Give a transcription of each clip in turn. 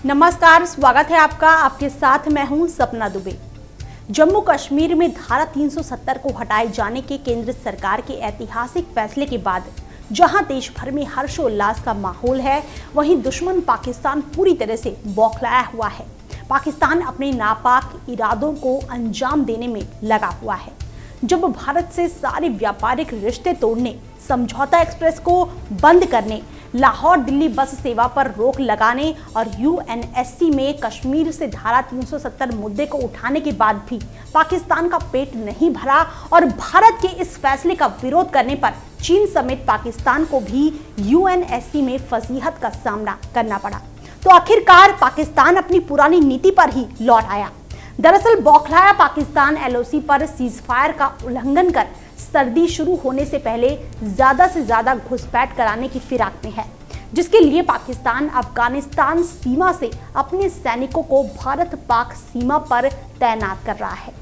नमस्कार, स्वागत है आपका। आपके साथ मैं हूं सपना दुबे। जम्मू कश्मीर में धारा 370 को हटाए जाने के केंद्र सरकार के ऐतिहासिक फैसले के बाद जहां देश भर में हर्षोल्लास का माहौल है, वहीं दुश्मन पाकिस्तान पूरी तरह से बौखलाया हुआ है। पाकिस्तान अपने नापाक इरादों को अंजाम देने में लगा हुआ है। जब भारत से सारे व्यापारिक रिश्ते तोड़ने, समझौता एक्सप्रेस को बंद करने, लाहौर दिल्ली बस सेवा पर रोक लगाने और यूएनएससी में कश्मीर से धारा 370 मुद्दे को उठाने के बाद भी पाकिस्तान का पेट नहीं भरा और भारत के इस फैसले का विरोध करने पर चीन समेत पाकिस्तान को भी यूएनएससी में फजीहत का सामना करना पड़ा। तो आखिरकार पाकिस्तान अपनी पुरानी नीति पर ही लौट आया। दरअसल बौखलाया पाकिस्तान एलओसी पर सीजफायर का उल्लंघन कर सर्दी शुरू होने से पहले ज्यादा से ज्यादा घुसपैठ कराने की फिराक में है, जिसके लिए पाकिस्तान अफगानिस्तान सीमा से अपने सैनिकों को भारत पाक सीमा पर तैनात कर रहा है।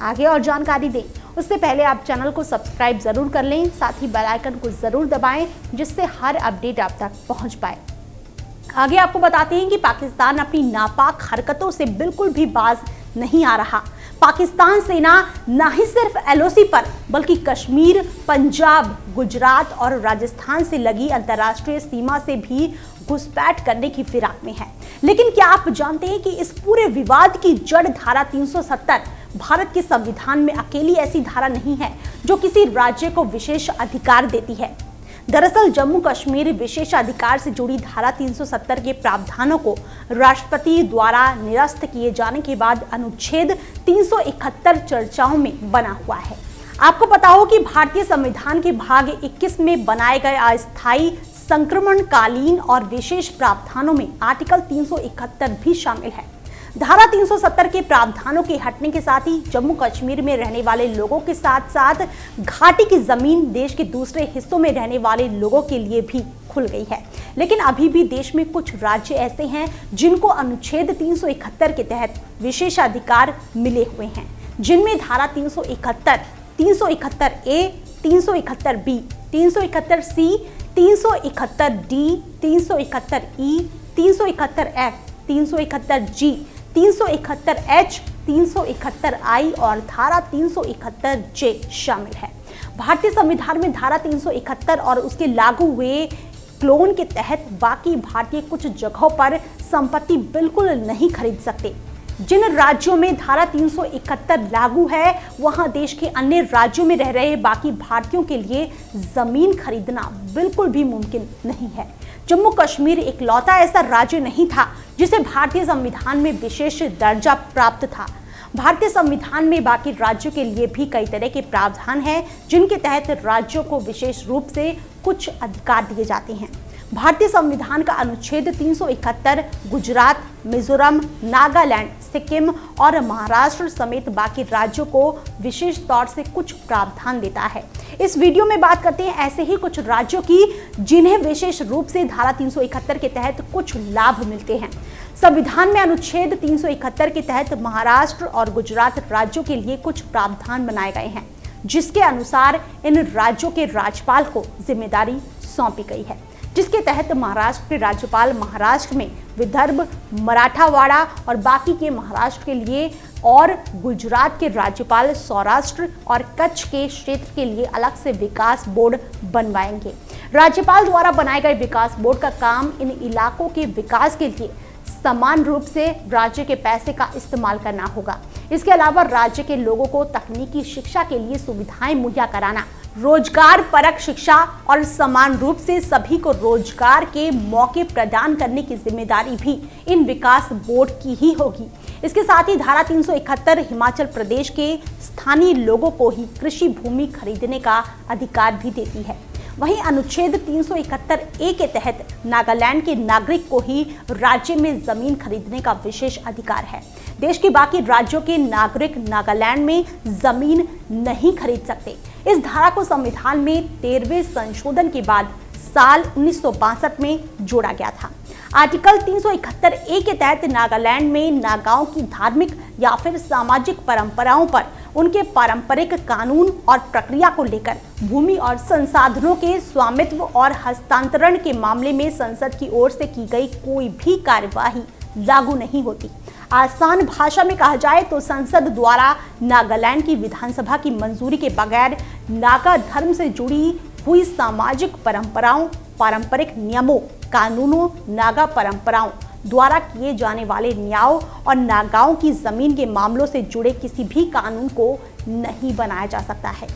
आगे और जानकारी दें उससे पहले आप चैनल को सब्सक्राइब जरूर कर लें, साथ ही बेल आइकन को जरूर दबाएं जिससे हर अपडेट आप तक पहुंच पाए। आगे आपको बताते हैं कि पाकिस्तान अपनी नापाक हरकतों से बिल्कुल भी बाज नहीं आ रहा। पाकिस्तान सेना न ही सिर्फ एलओसी पर बल्कि कश्मीर, पंजाब, गुजरात और राजस्थान से लगी अंतर्राष्ट्रीय सीमा से भी घुसपैठ करने की फिराक में है। लेकिन क्या आप जानते हैं कि इस पूरे विवाद की जड़ धारा 370 भारत के संविधान में अकेली ऐसी धारा नहीं है जो किसी राज्य को विशेष अधिकार देती है। दरअसल जम्मू कश्मीर विशेषाधिकार से जुड़ी धारा 370 के प्रावधानों को राष्ट्रपति द्वारा निरस्त किए जाने के बाद अनुच्छेद 371 चर्चाओं में बना हुआ है। आपको पता हो कि भारतीय संविधान के भाग 21 में बनाए गए अस्थायी संक्रमणकालीन और विशेष प्रावधानों में आर्टिकल 371 भी शामिल है। धारा 370 के प्रावधानों के हटने के साथ ही जम्मू कश्मीर में रहने वाले लोगों के साथ साथ घाटी की जमीन देश के दूसरे हिस्सों में रहने वाले लोगों के लिए भी खुल गई है। लेकिन अभी भी देश में कुछ राज्य ऐसे हैं जिनको अनुच्छेद 371 के तहत विशेषाधिकार मिले हुए हैं, जिनमें धारा 371, 371A, 371B, 371C, 371D, 371E, 371F, 371G, 371H, 371I और धारा 371J शामिल है। भारतीय संविधान में धारा 371 और उसके लागू हुए क्लोन के तहत बाकी भारतीय कुछ जगहों पर संपत्ति बिल्कुल नहीं खरीद सकते। जिन राज्यों में धारा 371 लागू है, वहां देश के अन्य राज्यों में रह रहे बाकी भारतीयों के लिए जमीन खरीदना बिल्कुल भी मुमकिन नहीं है। जम्मू कश्मीर इकलौता ऐसा राज्य नहीं था जिसे भारतीय संविधान में विशेष दर्जा प्राप्त था। भारतीय संविधान में बाकी राज्यों के लिए भी कई तरह के प्रावधान हैं जिनके तहत राज्यों को विशेष रूप से कुछ अधिकार दिए जाते हैं। भारतीय संविधान का अनुच्छेद 371 गुजरात, मिजोरम, नागालैंड, सिक्किम और महाराष्ट्र समेत बाकी राज्यों को विशेष तौर से कुछ प्रावधान देता है। इस वीडियो में बात करते हैं ऐसे ही कुछ राज्यों की जिन्हें विशेष रूप से धारा 371 के तहत कुछ लाभ मिलते हैं। संविधान में अनुच्छेद 371 के तहत महाराष्ट्र और गुजरात राज्यों के लिए कुछ प्रावधान बनाए गए हैं, जिसके अनुसार इन राज्यों के राज्यपाल को जिम्मेदारी सौंपी गई है, जिसके तहत महाराष्ट्र के राज्यपाल महाराष्ट्र में विदर्भ, मराठावाड़ा और बाकी के महाराष्ट्र के लिए और गुजरात के राज्यपाल सौराष्ट्र और कच्छ के क्षेत्र के लिए अलग से विकास बोर्ड बनवाएंगे। राज्यपाल द्वारा बनाए गए विकास बोर्ड का काम इन इलाकों के विकास के लिए समान रूप से राज्य के पैसे का इस्तेमाल करना होगा। इसके अलावा राज्य के लोगों को तकनीकी शिक्षा के लिए सुविधाएं मुहैया कराना, रोजगार परक शिक्षा और समान रूप से सभी को रोजगार के मौके प्रदान करने की जिम्मेदारी भी इन विकास बोर्ड की ही होगी। इसके साथ ही धारा 371 हिमाचल प्रदेश के स्थानीय लोगों को ही कृषि भूमि खरीदने का अधिकार भी देती है। वहीं अनुच्छेद 371A के तहत नागालैंड के नागरिक को ही राज्य में जमीन खरीदने का विशेष अधिकार है। देश के बाकी राज्यों के नागरिक नागालैंड में जमीन नहीं खरीद सकते। इस धारा को संविधान में 13वें संशोधन के बाद साल 1962 में जोड़ा गया था। आर्टिकल 371A के तहत नागालैंड में नागाओं की धार्मिक या फिर सामाजिक परंपराओं पर उनके पारंपरिक कानून और प्रक्रिया को लेकर भूमि और संसाधनों के स्वामित्व और हस्तांतरण के मामले में संसद की ओर से की गई कोई भी कार्यवाही लागू नहीं होती। आसान भाषा में कहा जाए तो संसद द्वारा नागालैंड की विधानसभा की मंजूरी के बगैर नागा धर्म से जुड़ी हुई सामाजिक परंपराओं, पारंपरिक नियमों, कानूनों, नागा परंपराओं द्वारा किए जाने वाले न्याय और नागाओं की जमीन के मामलों से जुड़े किसी भी कानून को नहीं बनाया जा सकता है।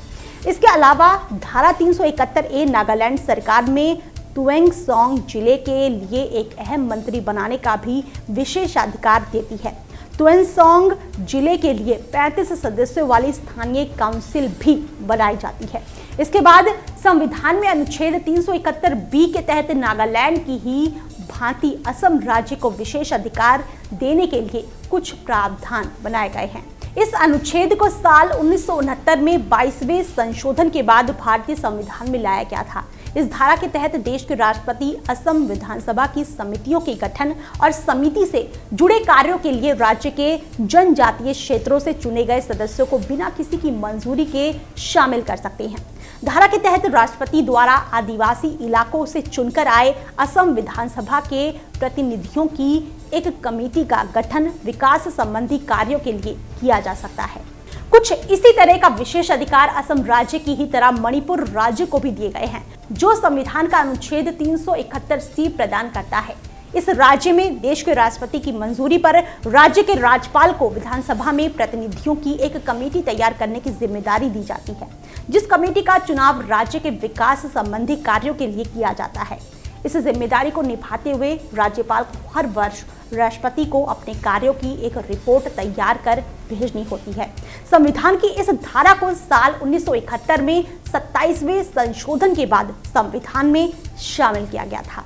इसके अलावा धारा 371A नागालैंड सरकार में तुएंगसोंग जिले के लिए एक अहम मंत्री बनाने का भी विशेषाधिकार देती है। तुएंगसोंग जिले के लिए 35 सदस्यों वाली स्थानीय काउंसिल भी बनाई जाती है। इसके बाद संविधान में अनुच्छेद 371B के तहत नागालैंड की ही भांति असम राज्य को विशेष अधिकार देने के लिए कुछ प्रावधान बनाए गए हैं। इस अनुच्छेद को साल 1969 में 22वें संशोधन के बाद भारतीय संविधान में लाया गया था। इस धारा के तहत देश के राष्ट्रपति असम विधानसभा की समितियों के गठन और समिति से जुड़े कार्यों के लिए राज्य के जनजातीय क्षेत्रों से चुने गए सदस्यों को बिना किसी की मंजूरी के शामिल कर सकते हैं। धारा के तहत राष्ट्रपति द्वारा आदिवासी इलाकों से चुनकर आए असम विधानसभा के प्रतिनिधियों की एक कमेटी का गठन विकास संबंधी कार्यों के लिए किया जा सकता है। कुछ इसी तरह का विशेष अधिकार असम राज्य की ही तरह मणिपुर राज्य को भी दिए गए हैं, जो संविधान का अनुच्छेद 371C प्रदान करता है। इस राज्य में देश के राष्ट्रपति की मंजूरी पर राज्य के राज्यपाल को विधानसभा में प्रतिनिधियों की एक कमेटी तैयार करने की जिम्मेदारी दी जाती है, जिस कमेटी का चुनाव राज्य के विकास संबंधी कार्यों के लिए किया जाता है। इस जिम्मेदारी को निभाते हुए राज्यपाल को हर वर्ष राष्ट्रपति को अपने कार्यों की एक रिपोर्ट तैयार कर भेजनी होती है। संविधान की इस धारा को साल 1971 में 27वें संशोधन के बाद संविधान में शामिल किया गया था।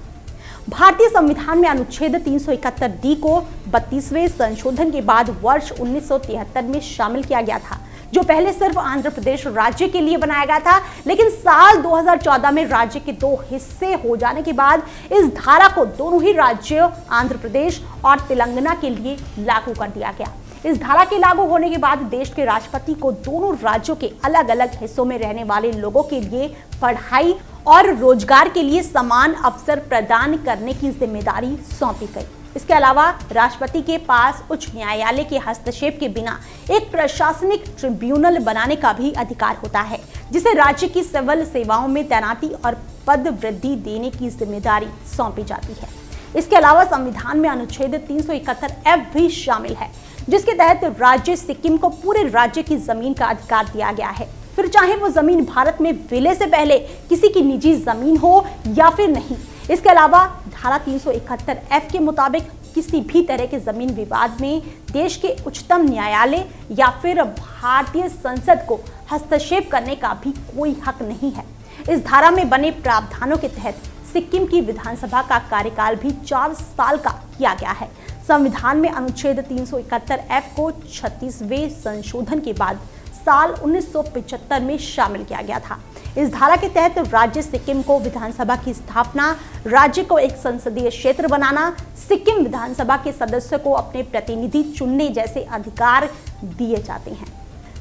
भारतीय संविधान में अनुच्छेद 371D को 32वें संशोधन के बाद वर्ष 1973 में शामिल किया गया था, जो पहले सिर्फ आंध्र प्रदेश राज्य के लिए बनाया गया था, लेकिन साल 2014 में राज्य के 2 हिस्से हो जाने के बाद इस धारा को दोनों ही राज्यों आंध्र प्रदेश और तेलंगाना के लिए लागू कर दिया गया। इस धारा के लागू होने के बाद देश के राष्ट्रपति को दोनों राज्यों के अलग अलग हिस्सों में रहने वाले लोगों के लिए पढ़ाई और रोजगार के लिए समान अवसर प्रदान करने की जिम्मेदारी सौंपी गई। इसके अलावा राष्ट्रपति के पास उच्च न्यायालय के हस्तक्षेप के बिना एक प्रशासनिक ट्रिब्यूनल बनाने का भी अधिकार होता है, जिसे राज्य की सिविल सेवाओं में तैनाती और पद वृद्धि देने की जिम्मेदारी सौंपी जाती है। इसके अलावा संविधान में अनुच्छेद 371F भी शामिल है, जिसके तहत राज्य सिक्किम को पूरे राज्य की जमीन का अधिकार दिया गया है, फिर चाहे वो जमीन भारत में विलय से पहले किसी की निजी जमीन हो या फिर नहीं। इसके अलावा धारा 371F के मुताबिक किसी भी तरह के जमीन विवाद में देश के उच्चतम न्यायालय या फिर भारतीय संसद को हस्तक्षेप करने का भी कोई हक नहीं है। इस धारा में बने प्रावधानों के तहत सिक्किम की विधानसभा का कार्यकाल भी 4 साल का किया गया है। संविधान में अनुच्छेद 371F को 36वें संशोधन के बाद साल 1975 में शामिल किया गया था। इस धारा के तहत राज्य सिक्किम को विधानसभा की स्थापना, राज्य को एक संसदीय क्षेत्र बनाना, सिक्किम विधानसभा के सदस्यों को अपने प्रतिनिधि चुनने जैसे अधिकार दिए जाते हैं।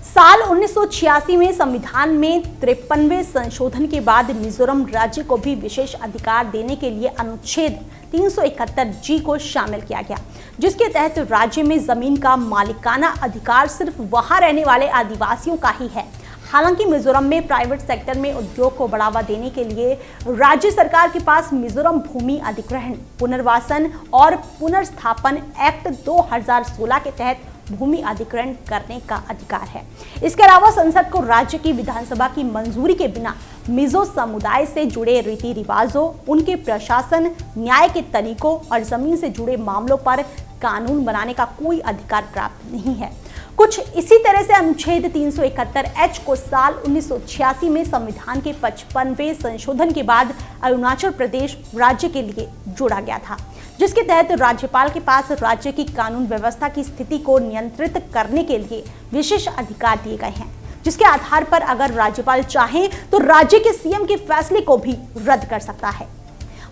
साल 1986 में संविधान में 53वें संशोधन के बाद मिजोरम राज्य को भी विशेष अधिकार देने के लिए अनुच्छेद 371G को शामिल किया गया, जिसके तहत राज्य में जमीन का मालिकाना अधिकार सिर्फ वहां रहने वाले आदिवासियों का ही है। हालांकि मिजोरम में प्राइवेट सेक्टर में उद्योग को बढ़ावा देने के लिए राज्य सरकार के पास मिजोरम भूमि अधिग्रहण, पुनर्वासन और पुनर्स्थापन एक्ट 2016 के तहत भूमि अधिग्रहण करने का अधिकार है। इसके अलावा संसद को राज्य की विधानसभा की मंजूरी के बिना मिजो समुदाय से जुड़े रीति रिवाजों, उनके प्रशासन, न्याय के तरीकों और जमीन से जुड़े मामलों पर कानून बनाने का कोई अधिकार प्राप्त नहीं है। कुछ इसी तरह से अनुच्छेद 371H को साल 1986 में संविधान के 55वें संशोधन के बाद अरुणाचल प्रदेश राज्य के लिए जोड़ा गया था, जिसके तहत राज्यपाल के पास राज्य की कानून व्यवस्था की स्थिति को नियंत्रित करने के लिए विशेष अधिकार दिए गए हैं, जिसके आधार पर अगर राज्यपाल चाहे तो राज्य के सीएम के फैसले को भी रद्द कर सकता है।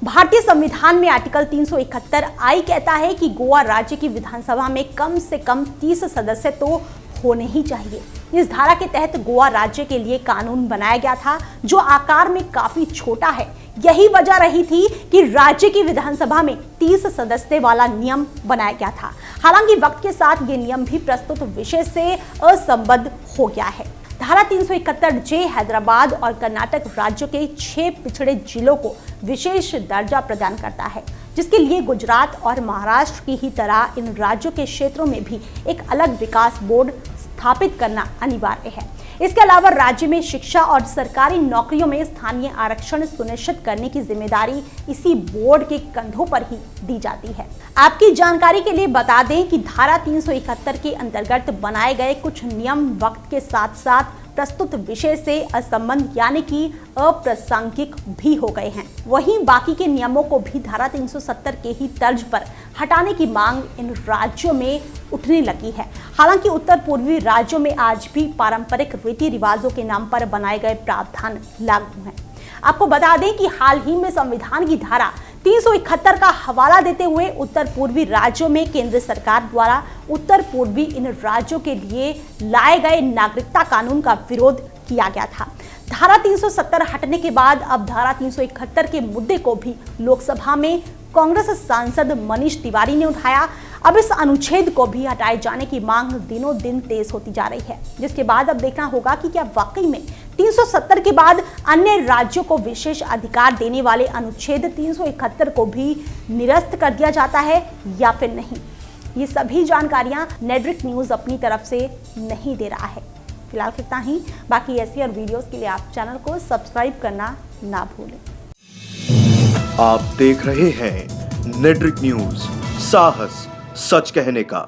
भारतीय संविधान में आर्टिकल 371I कहता है कि गोवा राज्य की विधानसभा में कम से कम 30 सदस्य तो होने ही चाहिए। इस धारा के तहत गोवा राज्य के लिए कानून बनाया गया था जो आकार में काफी छोटा है। यही वजह रही थी कि राज्य की विधानसभा में 30 सदस्य वाला नियम बनाया गया था। हालांकि वक्त के साथ ये नियम भी प्रस्तुत विषय से असंबद्ध हो गया है। धारा 371 जे हैदराबाद और कर्नाटक राज्यों के 6 पिछड़े जिलों को विशेष दर्जा प्रदान करता है, जिसके लिए गुजरात और महाराष्ट्र की ही तरह इन राज्यों के क्षेत्रों में भी एक अलग विकास बोर्ड स्थापित करना अनिवार्य है। इसके अलावा राज्य में शिक्षा और सरकारी नौकरियों में स्थानीय आरक्षण सुनिश्चित करने की जिम्मेदारी इसी बोर्ड के कंधों पर ही दी जाती है। आपकी जानकारी के लिए बता दें कि धारा 371 के अंतर्गत बनाए गए कुछ नियम वक्त के साथ साथ प्रस्तुत विषय से असंबद्ध यानी कि अप्रासंगिक भी हो गए हैं। वहीं बाकी के नियमों को भी धारा 370 के ही तर्ज पर हटाने की मांग इन राज्यों में उठने लगी है। हालांकि उत्तर पूर्वी राज्यों में आज भी पारंपरिक रीति रिवाजों के नाम पर बनाए गए प्रावधान लागू हैं। आपको बता दें कि हाल ही में संविधान की धारा 371 का हवाला देते हुए उत्तर पूर्वी राज्यों में केंद्र सरकार द्वारा उत्तर पूर्वी इन राज्यों के लिए लाए गए नागरिकता कानून का विरोध किया गया था। धारा 370 हटने के बाद अब धारा 371 के मुद्दे को भी लोकसभा में कांग्रेस सांसद मनीष तिवारी ने उठाया। अब इस अनुच्छेद को भी हटाए जाने की मांग दिनों दिन तेज होती जा रही है, जिसके बाद अब देखना होगा कि क्या वाकई में 370 के बाद अन्य राज्यों को विशेष अधिकार देने वाले अनुच्छेद 371 को भी निरस्त कर दिया जाता है या फिर नहीं। ये सभी जानकारियां नेटरिक न्यूज अपनी तरफ से नहीं दे रहा है। फिलहाल इतना ही। बाकी ऐसी और वीडियोस के लिए आप चैनल को सब्सक्राइब करना ना भूलें। आप देख रहे हैं नेटरिक न्यूज, साहस सच कहने का।